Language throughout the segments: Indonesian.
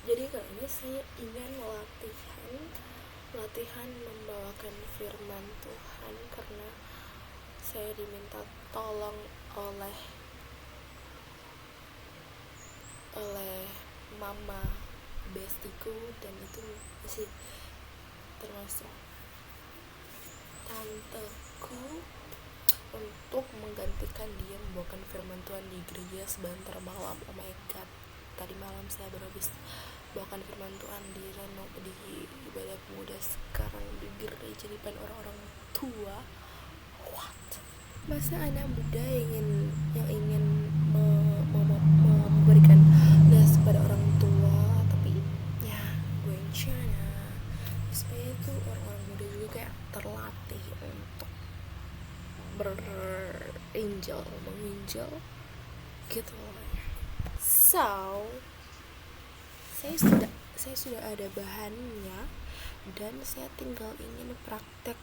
Jadi kali ini saya ingin latihan membawakan firman Tuhan karena saya diminta tolong oleh mama bestiku, dan itu masih termasuk tanteku, untuk menggantikan dia membawakan firman Tuhan di gereja sebentar malam. Oh my god, tadi malam saya baru habis bawakan firman Tuhan di ibadah pemuda, sekarang di gereja di depan orang-orang tua. What? Masa anak muda yang ingin memberikan les pada orang tua, tapi ya gue rencana supaya itu orang-orang muda juga kayak terlatih untuk menginjil gitu. So saya sudah ada bahannya, dan saya tinggal ingin praktek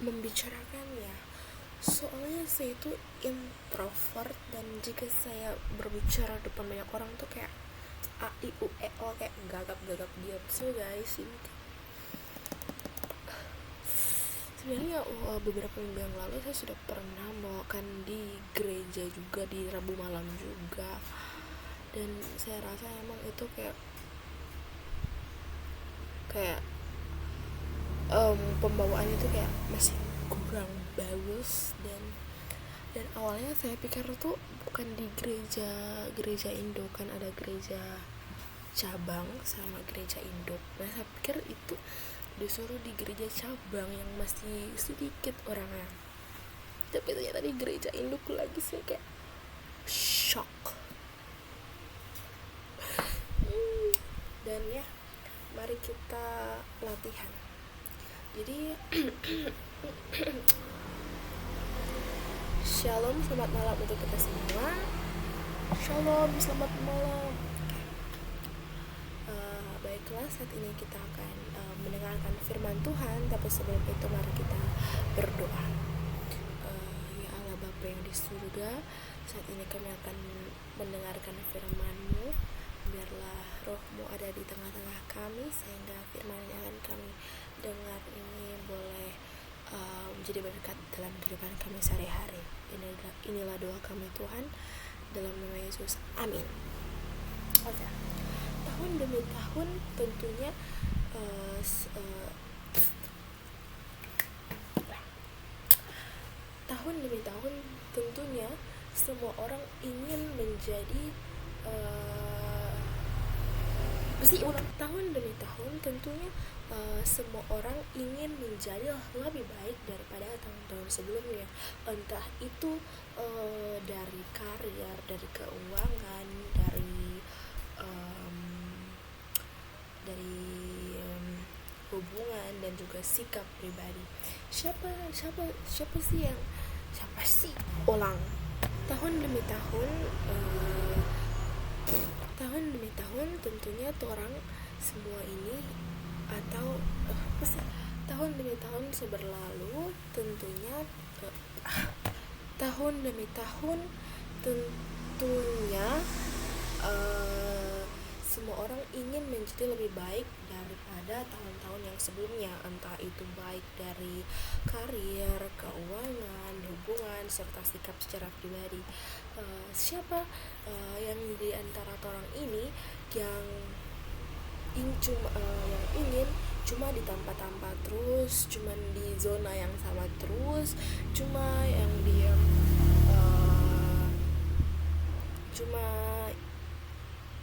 membicarakannya. Soalnya saya itu introvert, dan jika saya berbicara depan banyak orang tuh kayak a i u e o, kayak gagap diam. So guys, ini sebenarnya beberapa minggu yang lalu saya sudah pernah bawakan di gereja juga, di Rabu malam juga, dan saya rasa emang itu kayak pembawaan itu kayak masih kurang bagus, dan awalnya saya pikir tuh bukan di gereja Indo, kan ada gereja cabang sama gereja induk. Nah saya pikir itu disuruh di gereja cabang yang masih sedikit orangnya, tapi ternyata di gereja induk lagi. Saya kayak shock. Dan ya, mari kita latihan. Jadi shalom, selamat malam untuk kita semua. Shalom, selamat malam. Baiklah, saat ini kita akan mendengarkan firman Tuhan, tapi sebelum itu mari kita berdoa. Ya Allah Bapa yang di surga, saat ini kami akan mendengarkan firman-Mu. Biarlah Roh-Mu ada di tengah-tengah kami, sehingga firman yang akan kami dengar ini boleh menjadi berkat dalam kehidupan kami sehari-hari. Inilah doa kami Tuhan, dalam nama Yesus, amin. Oke. Tahun demi tahun tentunya tahun demi tahun tentunya semua orang ingin menjadi tahun demi tahun tentunya semua orang ingin menjadi lebih baik daripada tahun-tahun sebelumnya, entah itu dari karir, dari keuangan, dari hubungan, dan juga sikap pribadi. Siapa sih ulang tahun demi tahun tentunya tuh orang semua ini, atau tahun demi tahun berlalu tentunya tahun demi tahun tentunya semua orang ingin menjadi lebih baik daripada tahun-tahun yang sebelumnya, entah itu baik dari karir, keuangan, hubungan, serta sikap secara pribadi. Siapa yang di antara orang ini yang ingin cuma ditampa-tampa terus, cuma di zona yang sama terus, cuma yang dia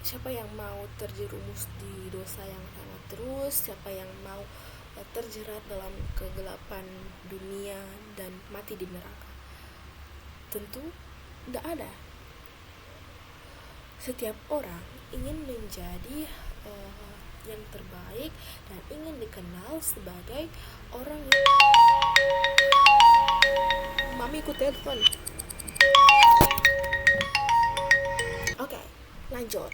siapa yang mau terjerumus di dosa yang sama terus, siapa yang mau terjerat dalam kegelapan dunia dan mati di neraka? Tentu tidak ada. Setiap orang ingin menjadi yang terbaik dan ingin dikenal sebagai orang yang mamiku telepon. Oke, lanjut.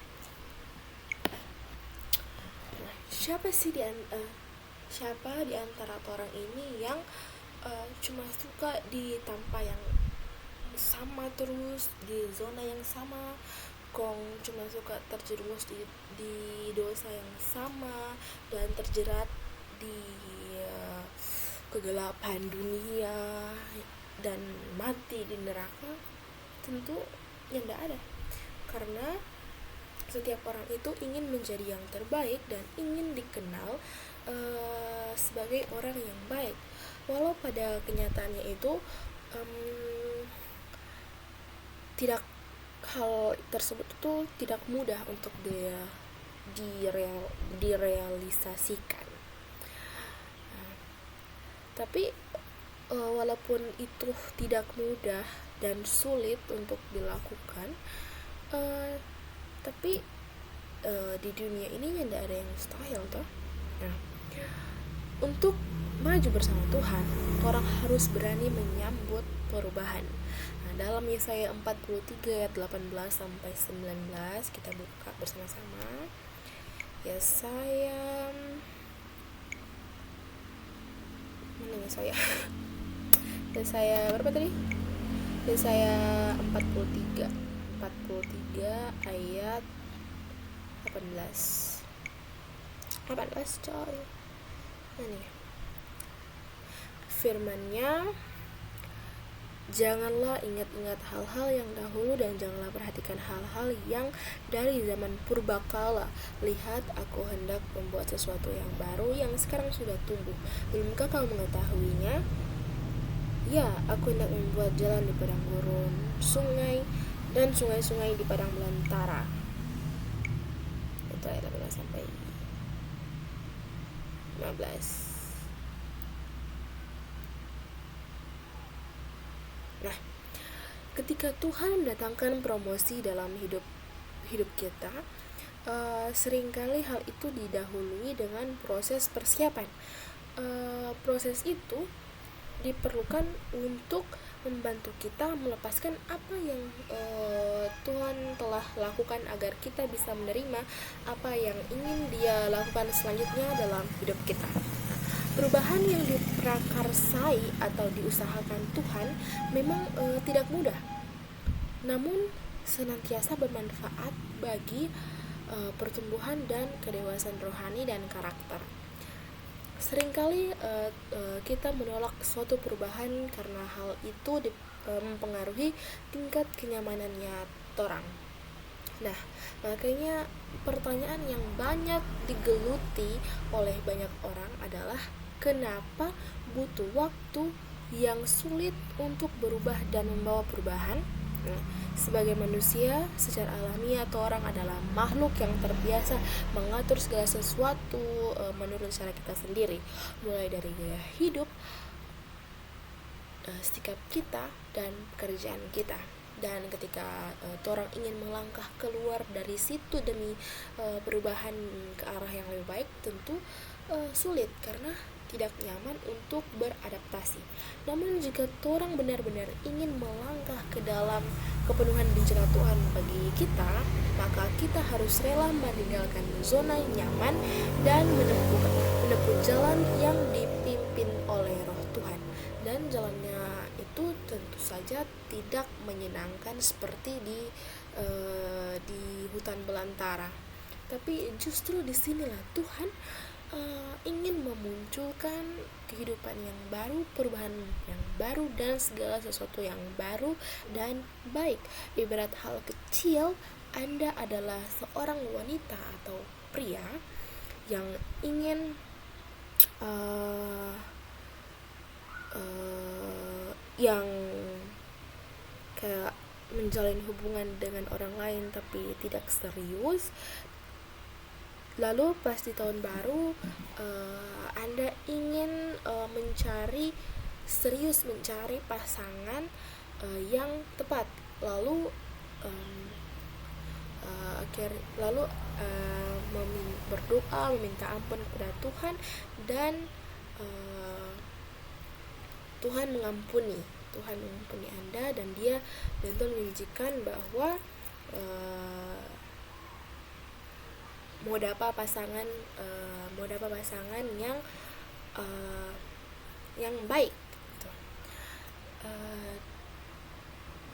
Siapa di antara orang ini yang cuma suka ditampa yang sama terus, di zona yang sama, cuma suka terjerumus di dosa yang sama dan terjerat di kegelapan dunia dan mati di neraka, tentu yang tidak ada. Karena setiap orang itu ingin menjadi yang terbaik dan ingin dikenal sebagai orang yang baik, walau pada kenyataannya itu tidak hal tersebut itu tidak mudah untuk direalisasikan. Tapi walaupun itu tidak mudah dan sulit untuk dilakukan, tapi di dunia ini tidak ada yang mustahil toh. Nah, untuk maju bersama Tuhan, orang harus berani menyambut perubahan. Nah, dalam Yesaya 43 ayat 18 sampai 19 kita buka bersama-sama. Yesaya Yesaya berapa tadi? Yesaya 43 ayat 18 coy. Ini firman-Nya, janganlah ingat-ingat hal-hal yang dahulu dan janganlah perhatikan hal-hal yang dari zaman purbakala. Lihat, aku hendak membuat sesuatu yang baru yang sekarang sudah tumbuh. Belumkah kamu mengetahuinya? Ya, aku hendak membuat jalan di padang gurun, sungai dan sungai-sungai di padang belantara. Itu ayat 18 sampai 15. Nah, ketika Tuhan mendatangkan promosi dalam hidup kita, seringkali hal itu didahului dengan proses persiapan. Proses itu diperlukan untuk membantu kita melepaskan apa yang Tuhan telah lakukan agar kita bisa menerima apa yang ingin Dia lakukan selanjutnya dalam hidup kita. Perubahan yang diprakarsai atau diusahakan Tuhan memang tidak mudah, namun senantiasa bermanfaat bagi pertumbuhan dan kedewasaan rohani dan karakter. Seringkali kita menolak suatu perubahan karena hal itu mempengaruhi tingkat kenyamanannya orang. Nah, makanya pertanyaan yang banyak digeluti oleh banyak orang adalah kenapa butuh waktu yang sulit untuk berubah dan membawa perubahan? Nah, sebagai manusia secara alamiah atau orang adalah makhluk yang terbiasa mengatur segala sesuatu menurut cara kita sendiri, mulai dari gaya hidup, sikap kita, dan pekerjaan kita. Dan ketika orang ingin melangkah keluar dari situ demi perubahan ke arah yang lebih baik, tentu sulit karena tidak nyaman untuk beradaptasi. Namun jika orang benar-benar ingin melangkah ke dalam kepenuhan rencana Tuhan bagi kita, maka kita harus rela meninggalkan zona nyaman dan menempuh jalan yang dipimpin oleh Roh Tuhan. Dan jalannya itu tentu saja tidak menyenangkan seperti di hutan belantara. Tapi justru disinilah Tuhan ingin memunculkan kehidupan yang baru, perubahan yang baru, dan segala sesuatu yang baru dan baik. Ibarat hal kecil, Anda adalah seorang wanita atau pria yang ingin yang kayak menjalin hubungan dengan orang lain tapi tidak serius. Lalu pas di tahun baru Anda ingin mencari pasangan yang tepat. Lalu berdoa meminta ampun kepada Tuhan, dan Tuhan mengampuni Anda, dan Tuhan menjanjikan bahwa mau dapat pasangan yang baik gitu.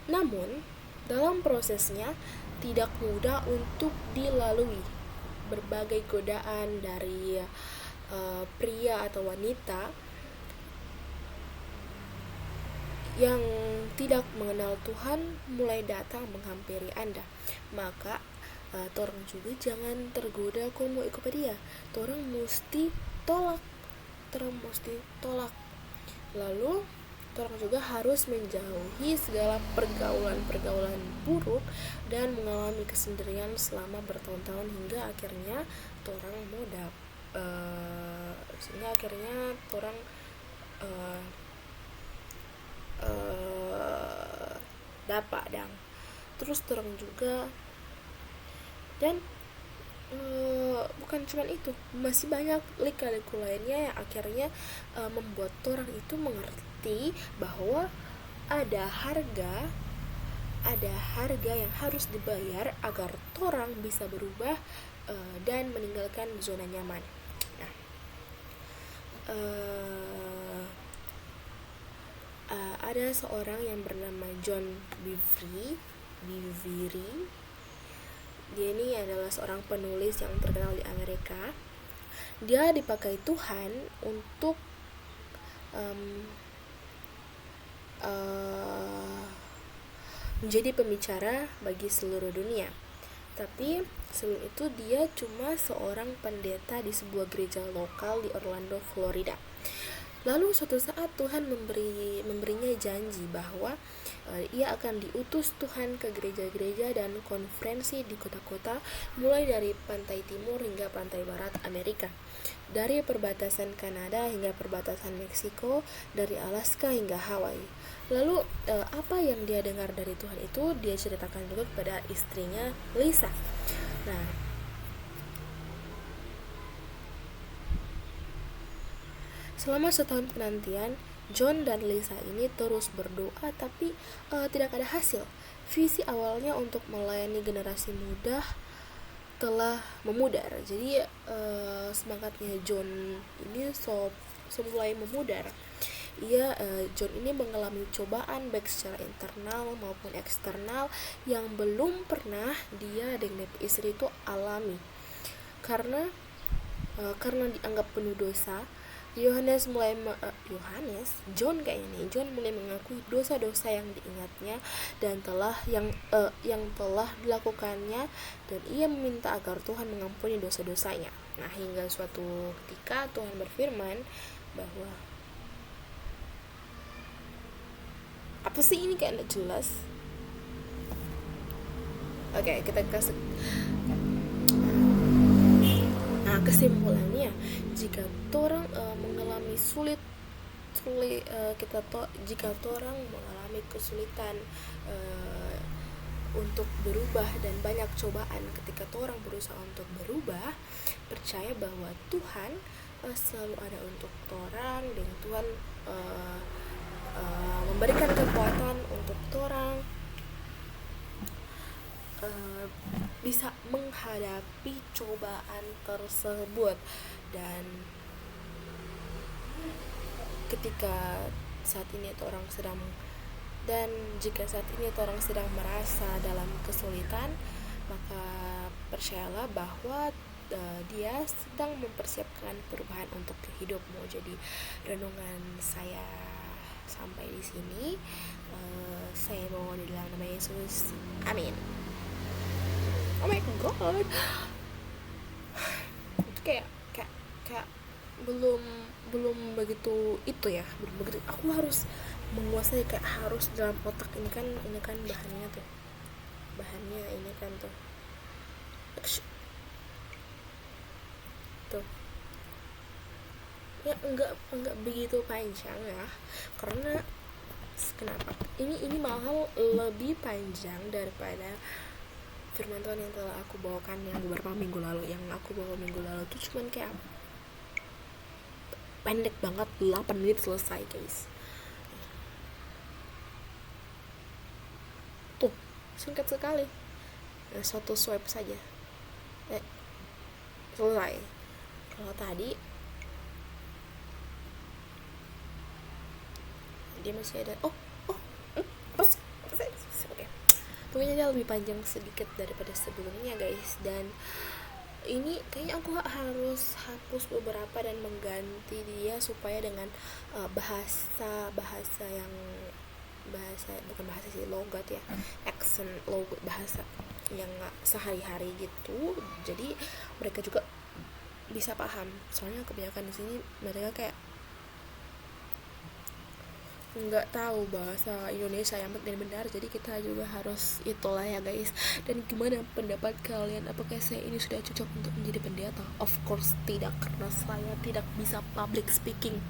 Namun dalam prosesnya tidak mudah untuk dilalui. Berbagai godaan dari pria atau wanita yang tidak mengenal Tuhan mulai datang menghampiri Anda. Maka torang juga jangan tergoda kau mau ikut dia. Torang mesti tolak. Lalu torang juga harus menjauhi segala pergaulan buruk dan mengalami kesendirian selama bertahun-tahun hingga akhirnya torang dapat dang. Terus torang juga dan bukan cuma itu, masih banyak lika-liku lainnya yang akhirnya membuat orang itu mengerti bahwa ada harga yang harus dibayar agar orang bisa berubah dan meninggalkan zona nyaman. Nah, ada seorang yang bernama John Bevere. Dia ini adalah seorang penulis yang terkenal di Amerika. Dia dipakai Tuhan untuk menjadi pembicara bagi seluruh dunia. Tapi sebelum itu dia cuma seorang pendeta di sebuah gereja lokal di Orlando, Florida. Lalu suatu saat Tuhan memberinya janji bahwa ia akan diutus Tuhan ke gereja-gereja dan konferensi di kota-kota mulai dari pantai timur hingga pantai barat Amerika, dari perbatasan Kanada hingga perbatasan Meksiko, dari Alaska hingga Hawaii. Lalu apa yang dia dengar dari Tuhan itu dia ceritakan juga kepada istrinya Lisa. Nah, selama setahun penantian, John dan Lisa ini terus berdoa tapi tidak ada hasil. Visi awalnya untuk melayani generasi muda telah memudar. Jadi semangatnya John ini mulai memudar. John ini mengalami cobaan baik secara internal maupun eksternal yang belum pernah dia dengan istri itu alami. Karena dianggap penuh dosa, John mulai mengakui dosa-dosa yang diingatnya dan yang telah dilakukannya, dan ia meminta agar Tuhan mengampuni dosa-dosanya. Nah, hingga suatu ketika Tuhan berfirman bahwa apa sih ini kayak tidak jelas. Oke, kita kasih. Nah, kesimpulannya, jika orang mengalami jika orang mengalami kesulitan untuk berubah dan banyak cobaan ketika orang berusaha untuk berubah, percaya bahwa Tuhan selalu ada untuk orang, dan Tuhan memberikan kekuatan untuk orang bisa menghadapi cobaan tersebut. Dan ketika saat ini jika saat ini orang sedang merasa dalam kesulitan, maka percayalah bahwa dia sedang mempersiapkan perubahan untuk hidupmu. Jadi renungan saya sampai di sini. Saya bawa di dalam nama Yesus. Amin. Oh my god. Kayak belum begitu itu ya. Belum begitu. Aku harus menguasai, kayak harus dalam otak ini kan bahannya tuh. Bahannya ini kan tuh. Tuh. Ya enggak begitu panjang ya. Karena kenapa? Ini mahal lebih panjang daripada firman Tuhan yang telah aku bawakan yang beberapa minggu lalu. Yang aku bawa minggu lalu tuh cuman kayak pendek banget, 8 menit selesai guys. Tuh, singkat sekali. Satu swipe saja selesai. Kalau tadi dia masih ada. Oke. pokoknya dia lebih panjang sedikit daripada sebelumnya guys. Dan ini kayaknya aku harus hapus beberapa dan mengganti dia supaya dengan bahasa yang bukan bahasa sih, logat ya, accent, logat, bahasa yang sehari-hari gitu, jadi mereka juga bisa paham. Soalnya kebanyakan di sini mereka kayak nggak tahu bahasa Indonesia yang benar-benar, jadi kita juga harus itulah ya guys. Dan gimana pendapat kalian, apakah saya ini sudah cocok untuk menjadi pendeta? Of course tidak, karena saya tidak bisa public speaking.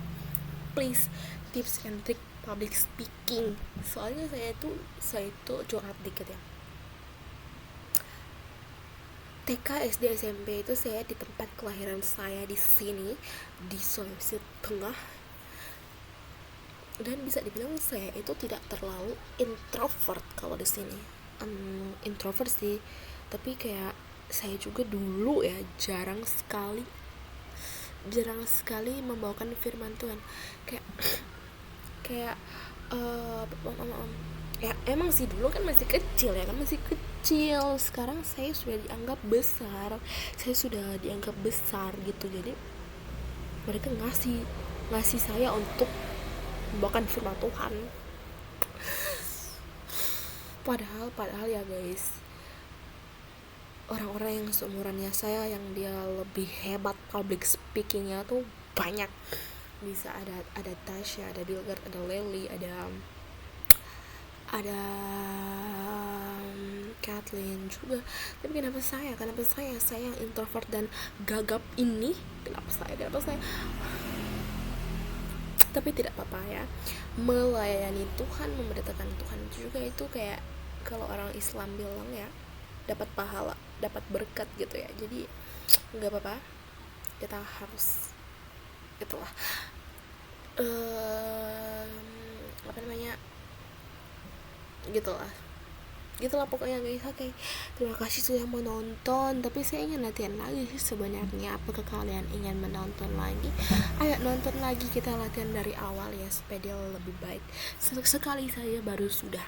Please, tips and trick public speaking. Soalnya saya itu curhat dikit ya. TK, SD, SMP itu saya di tempat kelahiran saya di sini di Sulawesi Tengah, dan bisa dibilang saya itu tidak terlalu introvert kalau di sini. Introvert sih, tapi kayak saya juga dulu ya jarang sekali membawakan firman Tuhan. Kayak ya emang sih dulu kan masih kecil. Sekarang saya sudah dianggap besar gitu, jadi mereka ngasih saya untuk membawakan firman Tuhan. Padahal ya guys, orang-orang yang seumurannya saya yang dia lebih hebat public speakingnya tuh banyak. Bisa ada Tasya, ada Bilgard, ada Lely, ada Kathleen juga. Tapi kenapa saya yang introvert dan gagap ini, kenapa saya tapi tidak apa-apa ya, melayani Tuhan, memberitakan Tuhan juga itu kayak kalau orang Islam bilang ya, dapat pahala, dapat berkat gitu ya. Jadi nggak apa-apa, kita harus itulah gitulah pokoknya guys. Oke, terima kasih sudah menonton. Tapi saya ingin latihan lagi sih sebenarnya. Apakah kalian ingin menonton lagi? Ayo nonton lagi, kita latihan dari awal ya supaya dia lebih baik. Sekali saya baru sudah